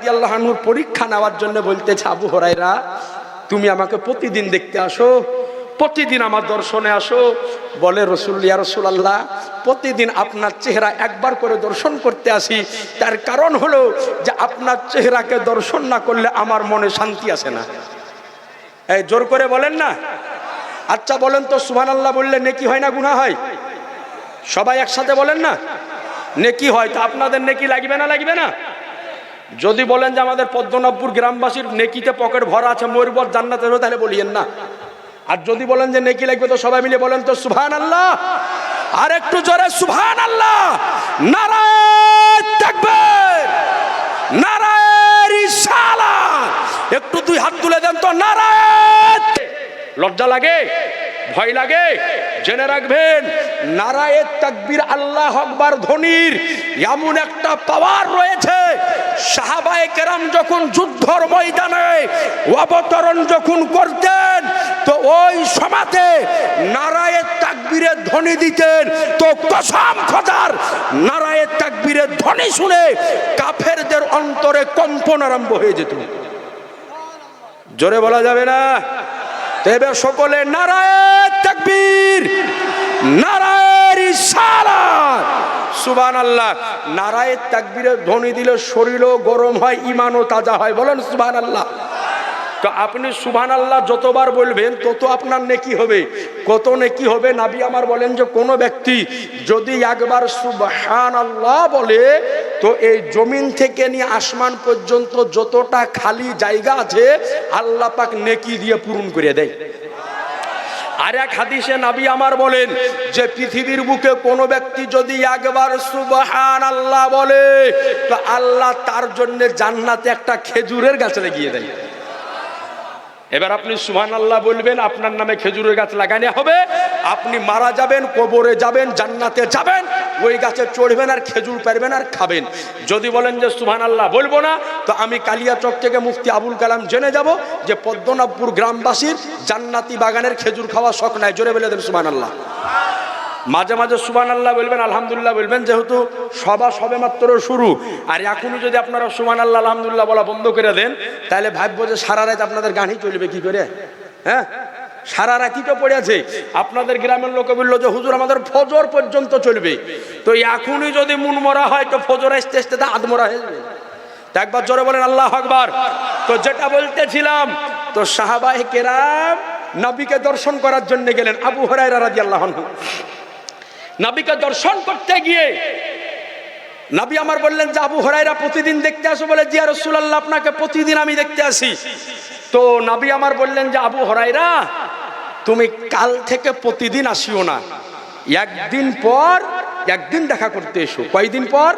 রাদিয়াল্লাহু আনহুর পরীক্ষা নেওয়ার জন্য বলতেছে, আবু হুরায়রা তুমি আমাকে প্রতিদিন দেখতে আসো, প্রতিদিন আমার দর্শনে আসো। বলে রসুল, ইয়া রাসূলুল্লাহ প্রতিদিন আপনার চেহারা একবার করে দর্শন করতে আসি, তার কারণ হলো যে আপনার চেহারাকে দর্শন না করলে আমার মনে শান্তি আসে না। এই জোর করে বলেন না। আচ্ছা বলেন তো সুবহানাল্লাহ বললে নেকি হয় না গুনাহ হয়? সবাই একসাথে বলেন না, নেকি হয়। তো আপনাদের নেকি লাগবে না লাগবে না? যদি বলেন যে আমাদের পদ্মনাভপুর গ্রামবাসীর নেকিতে পকেট ভরা আছে, মরবর জান্নাতে যাবে, তাহলে বলিয়েন না। আর যদি বলেন যে নেকি লাগবে তো সবাই মিলে বলেন তো সুবহানাল্লাহ। আর একটু জোরে সুবহানাল্লাহ। নারায়ে তাকবীর, নারায়ে রিসালাত। একটু দুই হাত তুলে দেন তো নারায়ে। লজ্জা লাগে, ভয় লাগে? জেনে রাখবেন নারায়ে তাকবীর আল্লাহু আকবার ধ্বনির এমন একটা পাওয়ার রয়েছে। সাহাবায়ে কেরাম যখন যুদ্ধের ময়দানে অবতরণ যখন করতেন তো ওই সময়তে নারায়ে তাকবীরের ধ্বনি দিতেন, তো কসম খোদার নারায়ে তাকবীরের ধ্বনি শুনে কাফেরদের অন্তরে কম্পন আরম্ভ হয়ে যেত। জোরে বলা যাবে না? তবে সকলে নারায়ে তাকবীর, নারায়ে রিসালাত, সুবহানাল্লাহ। নারায়ে তাকবীরের ধ্বনি দিলে শরীরও গরম হয়, ঈমানও তাজা হয়। বলেন সুবহানাল্লাহ। তো আপনি সুবহানাল্লাহ যতবার বলবেন তত আপনার নেকি হবে। কত নেকি হবে? নবী আমার বলেন যে কোনো ব্যক্তি যদি একবার সুবহানাল্লাহ বলে তো এই জমিন থেকে নিয়ে আসমান পর্যন্ত যতটা খালি জায়গা আছে আল্লাহ পাক নেকি দিয়ে পূরণ করে দেয়। আর এক হাদিসে নবী আমার বলেন যে পৃথিবীর বুকে কোনো ব্যক্তি যদি একবার সুবহানাল্লাহ বলে তো আল্লাহ তার জন্য জান্নাতে একটা খেজুরের গাছ লাগিয়ে দেয়। এবার আপনি সুবহানাল্লাহ বলবেন, আপনার নামে খেজুরের গাছ লাগানো হবে, আপনি মারা যাবেন, কবরে যাবেন, জান্নাতে যাবেন, ওই গাছে চড়বেন আর খেজুর পারবেন আর খাবেন। যদি বলেন যে সুবহানাল্লাহ বলবো না তো আমি কালিয়াচক থেকে মুফতি আবুল কালাম জেনে যাব যে পদ্মনাভপুর গ্রামবাসীর জান্নাতি বাগানের খেজুর খাওয়া শখ নাই। জোরে বলে দেন সুবহানাল্লাহ। মাঝে মাঝে সুবহানাল্লাহ বলবেন, আলহামদুলিল্লাহ বলবেন, যেহেতু সভা সবেমাত্র শুরু। আর এখনই যদি আপনারা সুবহানাল্লাহ আলহামদুলিল্লাহ বলা বন্ধ করে দেন তাহলে ভাববো যে সারা রাত আপনাদের গানই চলবে কি করে। হ্যাঁ, সারা রাতই তো পড়ে আছে। আপনাদের গ্রামের লোকে বললো যে হুজুর আমাদের ফজর পর্যন্ত চলবে। তো এখনই যদি মন মরা হয় তো ফজর আসতে আসতে তো আধমরা হয়ে যাবে। তো একবার জোরে বলেন আল্লাহু আকবার। তো যেটা বলতেছিলাম, তো সাহাবায়ে কেরাম নবীকে দর্শন করার জন্য গেলেন। আবু হুরায়রা রাদিয়াল্লাহু আনহু নবীকে দর্শন করতে গিয়ে নবী আমার বললেন যে আবু হুরায়রা প্রতিদিন দেখতে আসো? বলে জি ইয়া রাসূলুল্লাহ আপনাকে প্রতিদিন আমি দেখতে আসি। তো নবী আমার বললেন যে আবু হুরায়রা তুমি কাল থেকে প্রতিদিন আসিও না, একদিন পর একদিন দেখা করতে এসো। কয়দিন পর?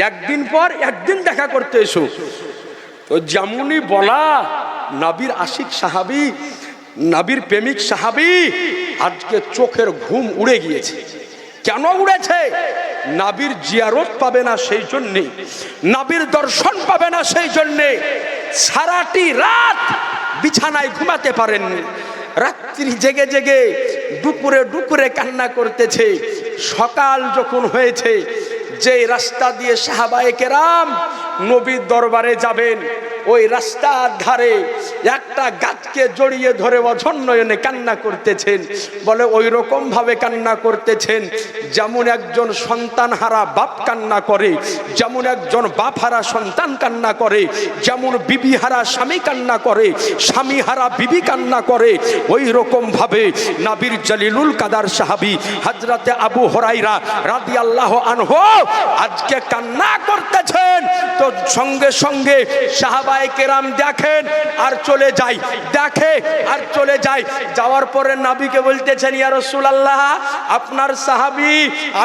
একদিন পর একদিন দেখা করতে এসো। তো যেমনই বলা, নবীর আশিক সাহাবী, নবীর প্রেমিক সাহাবী আজকে চোখের ঘুম উড়ে গিয়েছে। কেন উড়েছে? নবীর জিয়ারত পাবে না সেই জন্যে, নবীর দর্শন পাবে না সেই জন্যে সারাটি রাত বিছানায় ঘুমাতে পারেননি। রাত্রি জেগে জেগে দুপুরে দুপুরে কান্না করতেছে। সকাল যখন হয়েছে, যে রাস্তা দিয়ে সাহাবায়ে কেরাম নবীর দরবারে যাবেন ওই রাস্তার ধারে একটা গাছকে জড়িয়ে ধরে অঝন্নয়নে কান্না করতেছেন। বলে ওই রকম ভাবে কান্না করতেছেন যেমন একজন সন্তান হারা বাপ কান্না করে, যেমন একজন বাপ হারা সন্তান কান্না করে, যেমন বিবি হারা স্বামী কান্না করে, স্বামী হারা বিবি কান্না করে, ওই রকম ভাবে নবীর জলিলুল কাদার সাহাবী হযরতে আবু হুরায়রা রাদিয়াল্লাহু আনহু আজকে কান্না করতেছেন। তো সঙ্গে সঙ্গে সাহাবায়ে কেরাম দেখেন আর চলে যায়, দেখে আর চলে যায়। যাওয়ার পরে নবীকে বলতেছেন ইয়া রাসূলুল্লাহ আপনার সাহাবী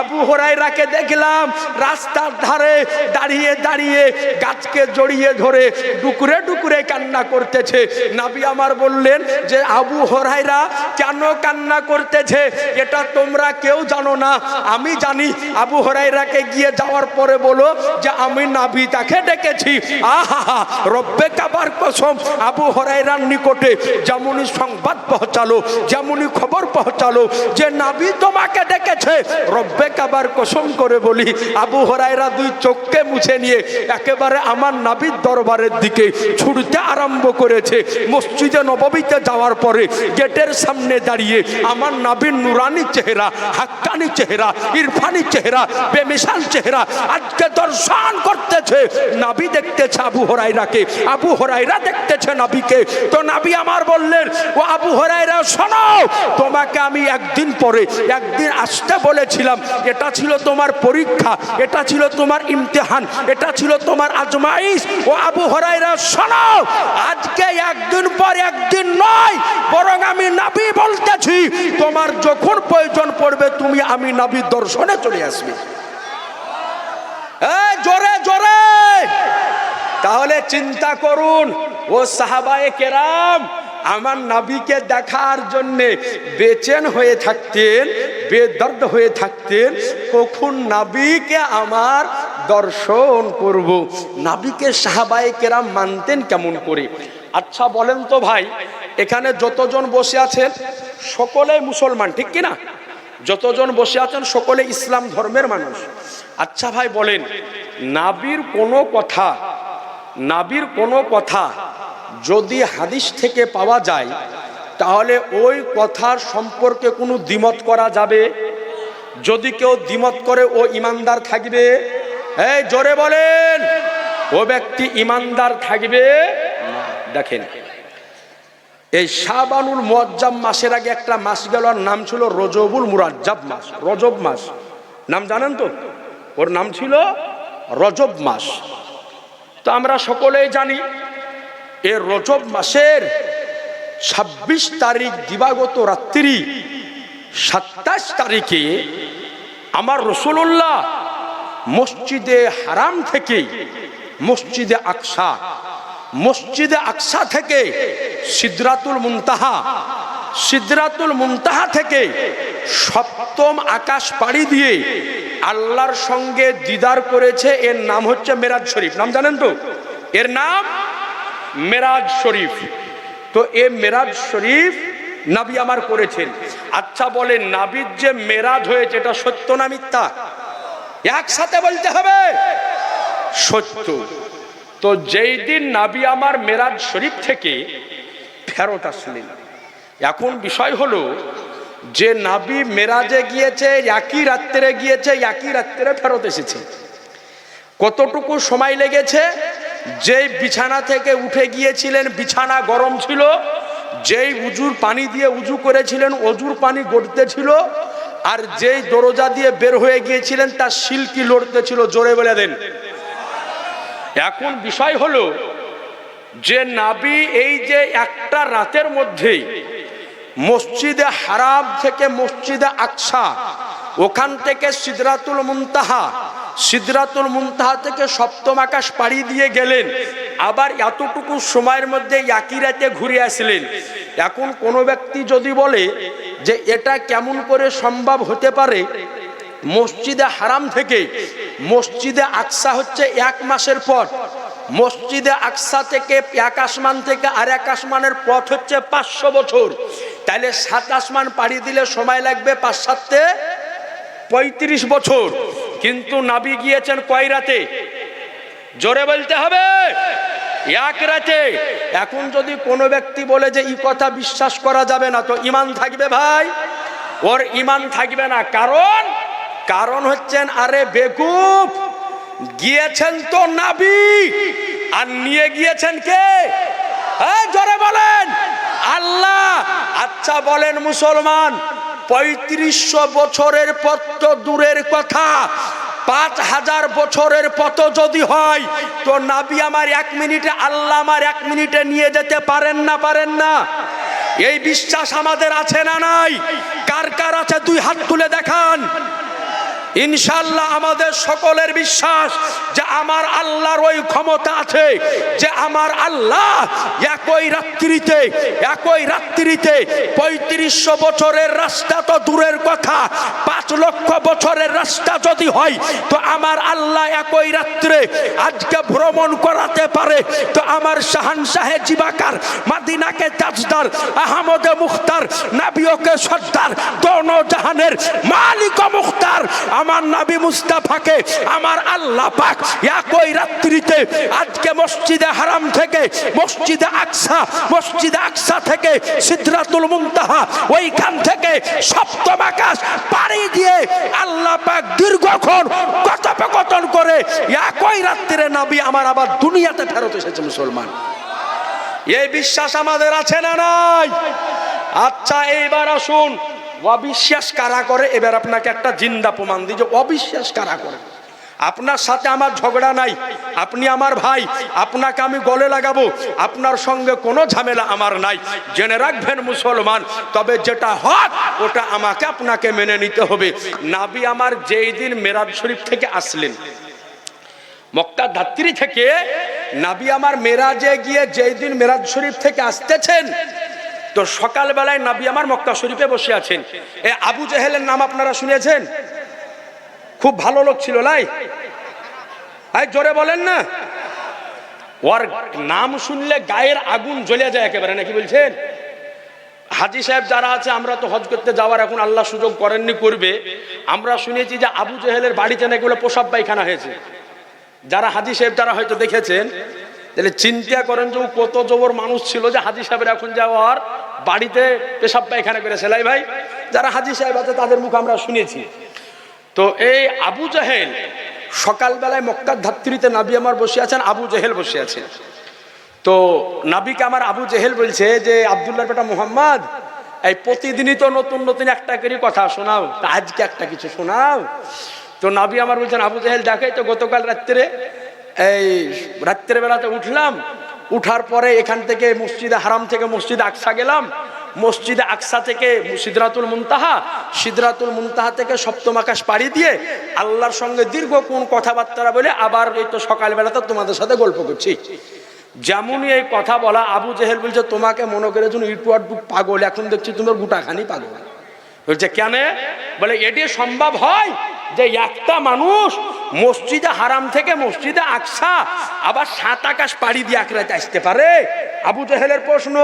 আবু হুরায়রাকে দেখলাম রাস্তার ধারে দাঁড়িয়ে দাঁড়িয়ে গাছকে জড়িয়ে ধরে ডুকরে ডুকরে কান্না করতেছে। নবী আমার বললেন যে আবু হুরায়রা কেন কান্না করতেছে এটা তোমরা কেউ জানো না, আমি জানি। আবু হুরায়রাকে গিয়ে যাওয়ার পরে বলো যে আমি নবী তাকে ডেকেছি। আহা রব্বে কাবার কসম আবু হুরায়রার নিকটে যেমনই সংবাদ পৌঁছালো, যেমনই খবর পৌঁছালো যে নবী তোমাকে ডেকেছে, রব্বে কাবার কসম করে বলি আবু হুরায়রা দুই চোখকে মুছে নিয়ে একেবারে আমার নবীর দরবারের দিকে ছুটতে আরম্ভ করেছে। মসজিদে নববীতে যাওয়ার পরে গেটের সামনে দাঁড়িয়ে আমার নবীর নুরানি চেহারা, হাক্কানি চেহারা, ইরফানি চেহারা, বেমিসাল চেহারা আজকে দর্শন করতেছে। নবী দেখতেছে আবু হুরায়রাকে, আবু হুরায়রা দেখতেছে নবীকে। তো নবী আমার বললেন, ও আবু হুরায়রা শোনো, তোমাকে আমি একদিন পরে একদিন আসতে বলেছিলাম, এটা ছিল তোমার পরীক্ষা, এটা ছিল তোমার ইমতিহান, এটা ছিল তোমার আজমাইশ। ও আবু হুরায়রা শোনো, আজকে একদিন পর একদিন নয়, বরং আমি নবী বলতেছি তোমার যখন প্রয়োজন পড়বে তুমি আমি নবীর দর্শনে চলে আসবে। জোরে জোরে। তাহলে চিন্তা করুন, ও সাহাবায়ে কেরাম আমার নবীকে দেখার জন্য বেচেন হয়ে থাকতেন, বেদর্দ হয়ে থাকতেন, কখন নবীকে আমার দর্শন করব। নবীকে সাহাবায়ে কেরাম মানতেন কেমন করে? আচ্ছা বলেন তো ভাই, এখানে যতজন বসে আছেন সকলেই মুসলমান, ঠিক কিনা? যতজন বসে আছেন সকলে ইসলাম ধর্মের মানুষ। আচ্ছা ভাই বলেন, নবীর কোনো কথা যদি হাদিস থেকে পাওয়া যায় তাহলে ওই কথার সম্পর্কে কোনো দ্বিমত করা যাবে? যদি কেউ দ্বিমত করে ও ঈমানদার থাকবে? এই জোরে বলেন, ও ব্যক্তি ঈমানদার থাকবে না। দেখেন, এই শাবানুল মুআজ্জাম মাসের আগে একটা মাস গেল, আর নাম ছিল রজবুল মুরাজ্জাব মাস। রজব মাস নাম জানেন তো? ওর নাম ছিল রজব মাস। তো আমরা সকলেই জানি এই রজব মাসের ২৬ তারিখ দিবাগত রাত্রি ২৭ তারিখে আমার রাসূলুল্লাহ মসজিদে হারাম থেকে মসজিদে আকসা থেকে সিদরাতুল মুনতাহা থেকে সপ্তম আকাশ পাড়ি দিয়ে আল্লাহর সঙ্গে দিদার করেছে। এর নাম হচ্ছে মেরাজ শরীফ। নাম জানেন তো? এর নাম মেরাজ শরীফ। তো এই মেরাজ শরীফ নবী আমার করেছেন। আচ্ছা বলেন, নবীর যে মেরাজ হয়েছে এটা সত্য না মিথ্যা? একসাথে বলতে হবে, সত্য। তো যেই দিন নবী আমার মেরাজ শরীফ থেকে ফেরত আসলেন, এখন বিষয় হলো যে নবী মেরাজে গিয়েছে, একই রাত্রে গিয়েছে, একই রাত্রে ফেরত এসেছে। কতটুকু সময় লেগেছে? যেই বিছানা থেকে উঠে গিয়েছিলেন বিছানা গরম ছিল, যেই উজুর পানি দিয়ে উজু করেছিলেন অজুর পানি গড়তেছিল, আর যেই দরজা দিয়ে বের হয়ে গিয়েছিলেন তার সিলকি লড়তেছিল। জোরে বলে দেন। এখন বিষয় হলো যে নবী এই যে একটা রাতের মধ্যেই মসজিদে হারাম থেকে মসজিদে আকসা, ওখান থেকে সিদরাতুল মুনতাহা থেকে সপ্তম আকাশ পাড়ি দিয়ে গেলেন, আবার এতটুকু সময়ের মধ্যে একই রাতে ঘুরে আসলেন। এখন কোনো ব্যক্তি যদি বলে যে এটা কেমন করে সম্ভব হতে পারে, মসজিদে হারাম থেকে মসজিদে আকসা হচ্ছে ১ মাসের পথ, মসজিদে আকসা থেকে এক আসমান থেকে আর এক আসমানের পথ হচ্ছে ৫০০ বছর, তাহলে ৭ আসমান পাড়ি দিলে সময় লাগবে ৫ ৭ ৩৫ বছর। কিন্তু নবী গিয়েছেন কয় রাতে? জোরে বলতে হবে, এক রাতে। এখন যদি কোনো ব্যক্তি বলে যে এই কথা বিশ্বাস করা যাবে না, তো ঈমান থাকবে ভাই? ওর ঈমান থাকবে না। কারণ হচ্ছেন, আরে বেকুফ, গিয়েছেন তো নবী, আর নিয়ে গিয়েছেন কে? জোরে বলেন, আল্লাহ। আচ্ছা বলেন মুসলমান, ৩৫০০ বছরের পথ তো দূরের কথা, ৫০০০ বছরের পথ যদি হয় তো নবী আমার ১ মিনিটে, আল্লাহ আমার ১ মিনিটে নিয়ে যেতে পারেন না? এই বিশ্বাস আমাদের আছে না নাই? কার কার আছে 2 হাত তুলে দেখান। ইনশাআল্লাহ আমাদের সকলের বিশ্বাস যে আমার আল্লাহর ওই ক্ষমতা আছে যে আমার আল্লাহ একই রাত্রিতে 3500 বছরের রাস্তা তো দূরের কথা, 5 লক্ষ বছরের রাস্তা যদি হয় তো আমার আল্লাহ একই রাত্রে আজকে ভ্রমণ করাতে পারে। তো আমার শাহানশাহে জিবাকার, মাদিনাকে তাজদার, আহমদে মুখতার, নবীকে সর্দার, দোনো জাহানের মালিক মুখতার আমার নবী মুস্তাফাকে আমার আল্লাহ পাক একই রাত্রিতে আজকে মসজিদে হারাম থেকে মসজিদে আকসা থেকে সিদরাতুল মুনতাহা ওইখান থেকে সপ্তম আকাশ পাড়ি দিয়ে আল্লাহ পাক দীর্ঘক্ষণ কথোপকথন করে একই রাত্রে নবী আমার আবার দুনিয়াতে ফেরত এসেছে। মুসলমান, এই বিশ্বাস আমাদের আছে না নাই? আচ্ছা, এইবার আসুন অবিশ্বাস কারা করে। এবার আপনাকে একটা জিন্দা প্রমাণ দিই যে অবিশ্বাস কারা করে। আপনার সাথে আমার ঝগড়া নাই, আপনি আমার ভাই, আপনাকে আমি গলে লাগাবো, আপনার সঙ্গে কোনো ঝামেলা আমার নাই, জেনে রাখবেন মুসলমান। তবে যেটা হক ওটা আমাকে আপনাকে মেনে নিতে হবে। নবী আমার যেই দিন মেরাজ শরীফ থেকে আসলেন, মক্কা ধাত্রী থেকে নবী আমার মেরাজে গিয়ে যেই দিন মেরাজ শরীফ থেকে আসতেছেন, তো সকালবেলায় নবী আমার মক্কা শরীফে বসে আছেন। এই আবু জেহেলের নাম আপনারা শুনেছেন? খুব ভালো লোক ছিল, লাই জোরে বলেন না। ওর নাম শুনলে গায়ের আগুন জ্বলে যায় একেবারে, নাকি বলছেন? হাজী সাহেব যারা আছে, আমরা তো হজ করতে যাওয়ার এখন আল্লাহ সুযোগ করেননি, করবে। আমরা শুনেছি যে আবু জেহেলের বাড়িতে নাকি বলে প্রসাব পায়খানা হয়েছে। যারা হাজী সাহেব যারা হয়তো দেখেছেন, তাহলে চিন্তা করেন যে ও কত জবর মানুষ ছিল যে হাজী সাহেবের এখন যাওয়ার বাড়িতে পেশাব পায়খানা করেছে। লাই ভাই, যারা হাজী সাহেব আছে তাদের মুখ আমরা শুনেছি। তো এই আবু জেহেল সকালবেলায় মক্কার ধাত্রীতে নবী আমার বসে আছেন, আবু জেহেল বসে আছেন। তো নবীকে আমার আবু জেহেল বলছে যে আব্দুল্লাহর বেটা মুহাম্মদ, এই প্রতিদিনই তো নতুন নতুন একটা করে কথা শোনাও, তা আজকে একটা কিছু শোনাও। তো নবী আমার বলছেন, আবু জেহেল দেখে তো গতকাল রাত্রে এই রাত্রের বেলাতে উঠলাম, উঠার পরে এখান থেকে মসজিদে হারাম থেকে মসজিদে আকসা গেলাম, মসজিদে আকসা থেকে সিদরাতুল মুনতাহা থেকে সপ্তম আকাশ পাড়ি দিয়ে আল্লাহর সঙ্গে দীর্ঘ কোন কথাবার্তা বলে আবার এই তো সকালবেলাতে তোমাদের সাথে গল্প করছি। যেমনই এই কথা বলা, আবু জেহেল বলছে তোমাকে মনে করে ইটু আটু পাগল, এখন দেখছি তোমার গোটাখানি পাগল। বলছে কেন? বলে এটি সম্ভব হয় যে একটা মানুষ মসজিদে হারাম থেকে মসজিদে আকসা আবার 7 আকাশ পাড়ি দিয়ে এক রাতে আসতে পারে? আবু জেহেলের প্রশ্ন।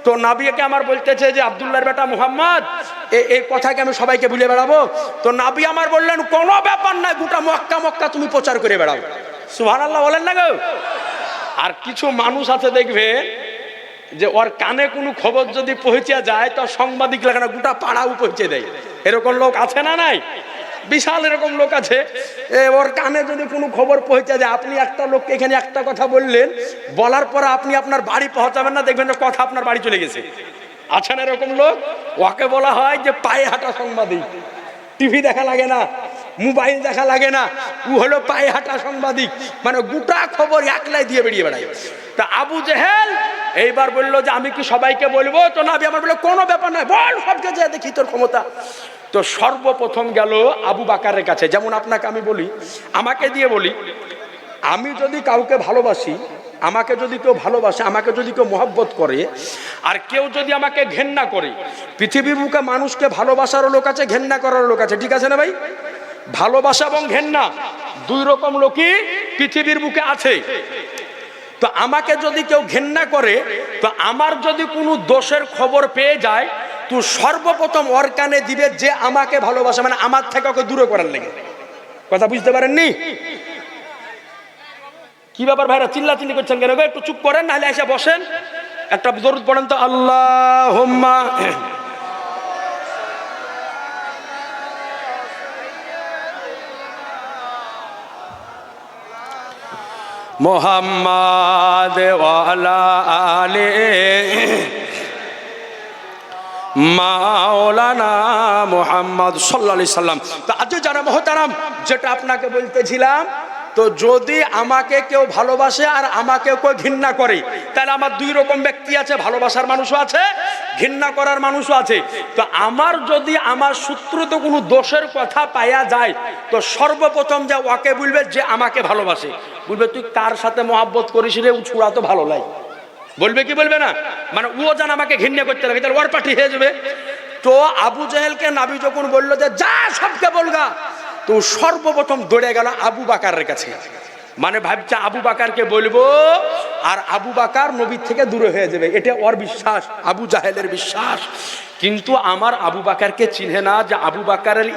তো নবীকে আমার বলতেছে যে আব্দুল্লাহর বেটা মুহাম্মদ, এই কথাকে আমি সবাইকে ভুলে বেড়াবো? তো নবী আমার বললেন কোনো ব্যাপার নাই, গোটা মক্কা তুমি প্রচার করে বেড়াও। সুবহানাল্লাহ বলেন না গো? আর কিছু মানুষ আছে দেখবে যে ওর কানে কোনো খবর যদি পৌঁছে যায় তো সাংবাদিক লেখানা গোটা পাড়াও পৌঁছে দেয়। এরকম লোক আছে না নাই? বিশাল এরকম লোক আছে। ওর কানে যদি কোনো খবর পৌঁছে যায়, আপনি একটা লোককে এখানে একটা কথা বললেন, বলার পরে আপনি আপনার বাড়ি পৌঁছাবেন না, দেখবেন যে কথা আপনার বাড়ি চলে গেছে। আছেন এরকম লোক? ওকে বলা হয় যে পায়ে হাঁটা সাংবাদিক। টিভি দেখা লাগে না, মোবাইল দেখা লাগে না, ও হলো পায়ে হাঁটা সাংবাদিক, মানে গোটা খবর একলাই দিয়ে বেরিয়ে বেড়ায়। তা আবু জেহেল এইবার বললো যে আমি কি সবাইকে বলবো? তো নবী আমার বললো কোনো ব্যাপার নয়, বল সবকে যা দেখি তোর ক্ষমতা। তো সর্বপ্রথম গেল আবু বাকারের কাছে। যেমন আপনাকে আমি বলি, আমাকে দিয়ে বলি, আমি যদি কাউকে ভালোবাসি, আমাকে যদি কেউ ভালোবাসে, আমাকে যদি কেউ মহব্বত করে, আর কেউ যদি আমাকে ঘেন্না করে, পৃথিবীর বুকে মানুষকে ভালোবাসারও লোক আছে, ঘেন্না করার লোক আছে, ঠিক আছে না ভাই? ভালোবাসা এবং ঘেন্না 2 রকম লোকই পৃথিবীর বুকে আছে। তো আমাকে যদি কেউ ঘেন্না করে, তো আমার যদি কোনো দোষের খবর পেয়ে যায়, তো সর্বপ্রথম ওর কানে দিবে যে আমাকে ভালোবাসে, মানে আমার থেকে ওকে দূরে করার লেগে। কথা বুঝতে পারেননি? কি ব্যাপার ভাইরা চিল্লাচিল্লি করছেন কেন? একটু চুপ করেন, নাহলে এসে বসেন, একটা দরুদ পড়েন তো, আল্লাহুম্মা মুহাম্মাদ ওয়া আলা আলি মাওলানা মুহাম্মদ সাল্লাল্লাহু আলাইহি সাল্লাম। তো আজ যারা মুহতারাম, যেটা আপনাকে বলতেছিলাম তো যদি আমাকে কেউ ভালোবাসে আর আমাকে কেউ ঘৃণা করে, তাহলে আমার দুই রকম ব্যক্তি আছে, ভালোবাসার মানুষও আছে, ঘৃণা করার মানুষও আছে। তো আমার যদি আমার সূত্রতে কোনো দোষের কথা পাওয়া যায়, তো সর্বপ্রথম যে ওকে বলবে যে আমাকে ভালোবাসে, বলবে তুই কার সাথে মহাব্বত করিস রে, ও ছুড়া তো ভালো লাগে, বলবে কি বলবে না? মানে ও যেন আমাকে ঘৃণা করতে লাগে, তাহলে ওর পার্টি হয়ে যাবে। তো আবু জেহেলকে নবী যখন বললো যে যা সবকে বলগা, তো সর্বপ্রথম দৌড়ে গেল আবু বাকারের কাছে। মানে ভাবছে আবু বাকারকে বলবো আর আবু বাকার নবীর থেকে দূরে হয়ে যাবে, এটা ওর বিশ্বাস, আবু জাহেলের বিশ্বাস। কিন্তু আমার আবু বাকারকে চিনে না, যে আবু বাকারের